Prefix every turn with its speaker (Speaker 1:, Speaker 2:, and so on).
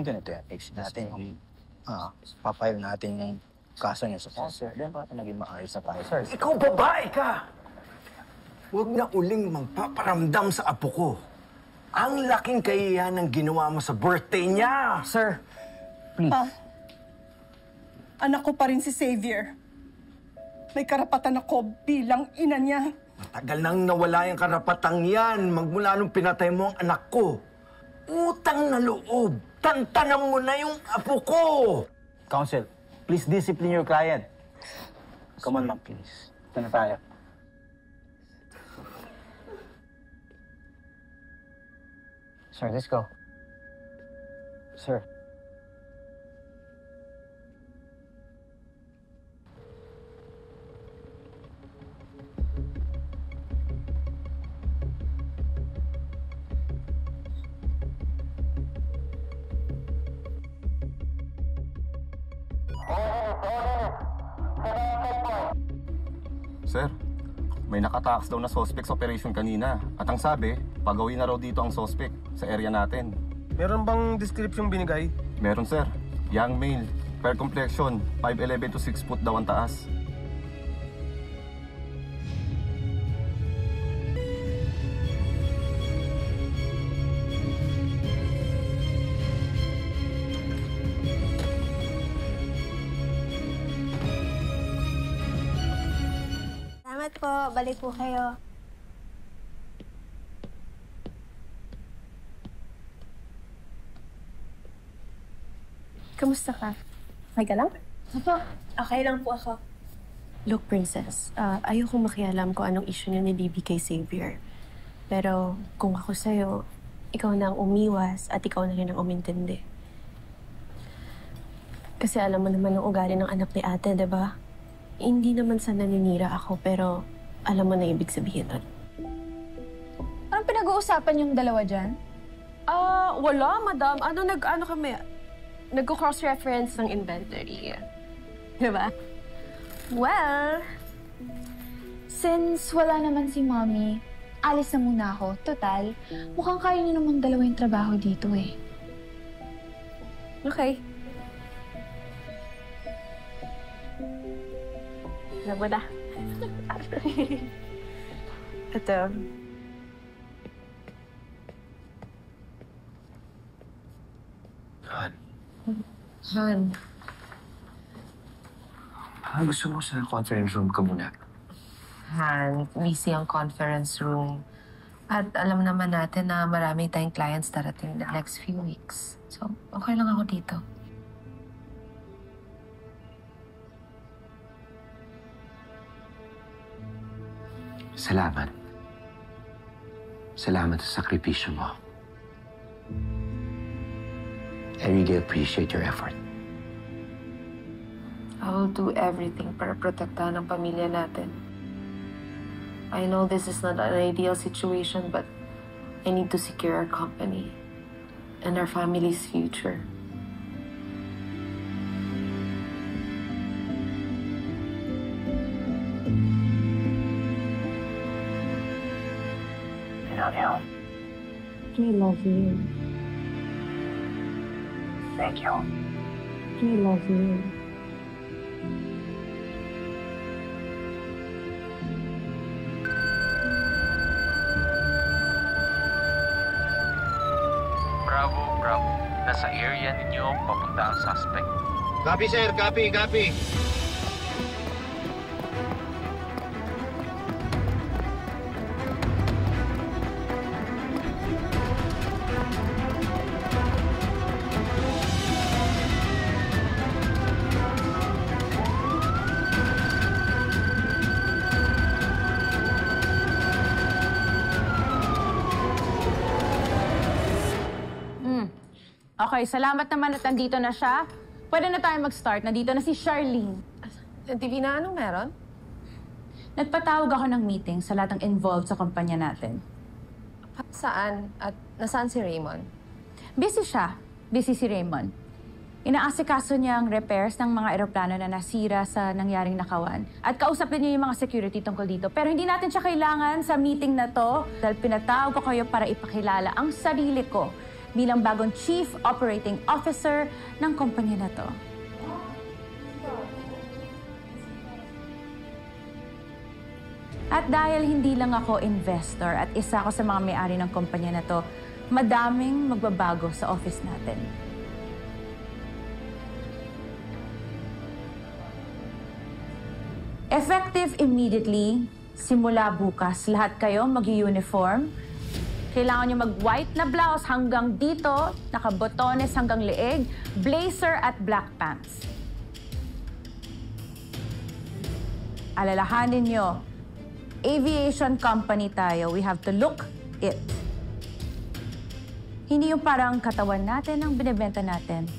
Speaker 1: ganito yan. Exit natin yung papile natin yung kaso niya sa sponsor. Then para naging maayos na tayo, sir.
Speaker 2: Ikaw babae ka! Huwag na uling magpaparamdam sa apo ko. Ang laking kahihiyan ng ginawa mo sa birthday niya!
Speaker 1: Sir, please.
Speaker 3: Pa, anak ko pa rin si Xavier. May karapatan ako bilang ina niya.
Speaker 2: Matagal nang nawala yung karapatang yan magmula nung pinatay mo ang anak ko. Utang na loob! Tantanan mo na yung apo ko!
Speaker 1: Counsel, please discipline your client. Come on, ma'am, please. Ito na tayo. Sir, let's go. Sir.
Speaker 4: Sir, may nakatakas daw na suspect sa operation kanina. At ang sabi, pagawin na raw dito ang suspect sa area natin.
Speaker 5: Meron bang description binigay?
Speaker 4: Meron, sir. Young male, fair complexion, 5'11 to 6 foot daw ang taas.
Speaker 6: Salamat po. Balik po kayo.
Speaker 7: Kamusta ka? Okay ka lang?
Speaker 6: Opo, okay lang po ako.
Speaker 7: Look, Princess, ayokong makialam kung anong issue niyo ni Libby kay Xavier. Pero kung ako sa'yo, ikaw na ang umiwas at ikaw na rin ang umintindi. Kasi alam mo naman ang ugali ng anak ni ate, di ba? Hindi naman sa naninira ako, pero alam mo na ibig sabihin nun.
Speaker 8: Anong pinag-uusapan yung dalawa dyan?
Speaker 7: Wala, madam. Ano kami? Nagko-cross-reference ng inventory. Di ba?
Speaker 8: Well, since wala naman si Mommy, alis na muna ako. Total, mukhang kaya niyo naman dalawa yung trabaho dito eh.
Speaker 7: Okay. Alam mo na. Ito.
Speaker 2: Han,
Speaker 9: Han, gusto mo sa conference room ka muna?
Speaker 10: Han, busy ang conference room. At alam naman natin na marami tayong clients darating the next few weeks. So, okay lang ako dito.
Speaker 9: Salamat. Salamat sa sakripisyo mo. I really appreciate your effort.
Speaker 10: I will do everything para protektahan ang pamilya natin. I know this is not an ideal situation, but I need to secure our company and our family's future.
Speaker 9: I love you.
Speaker 7: I love you.
Speaker 9: Thank you.
Speaker 7: I love you.
Speaker 11: Bravo. Nasa area ninyo papunta ang suspect.
Speaker 5: Copy, sir. Copy.
Speaker 8: Okay, salamat naman at nandito na siya. Pwede na tayo mag-start. Nandito na si Charlene.
Speaker 10: Divina, anong meron?
Speaker 8: Nagpatawag ako ng meeting sa lahat ng involved sa kumpanya natin.
Speaker 10: Saan? At nasaan si Raymond?
Speaker 8: Busy siya. Busy si Raymond. Inaasikaso niya ang repairs ng mga eroplano na nasira sa nangyaring nakawan. At kausapin niya yung mga security tungkol dito. Pero hindi natin siya kailangan sa meeting na to dahil pinatawag ko kayo para ipakilala ang sarili ko bilang bagong Chief Operating Officer ng kumpanya na to. At dahil hindi lang ako investor at isa ako sa mga may-ari ng kumpanya na to, madaming magbabago sa office natin. Effective immediately, simula bukas, lahat kayo mag-uniform. Kailangan nyo mag-white na blouse hanggang dito, nakabotones hanggang leeg, blazer at black pants. Alalahanin nyo, aviation company tayo, we have to look it. Hindi yung parang katawan natin ang binibenta natin.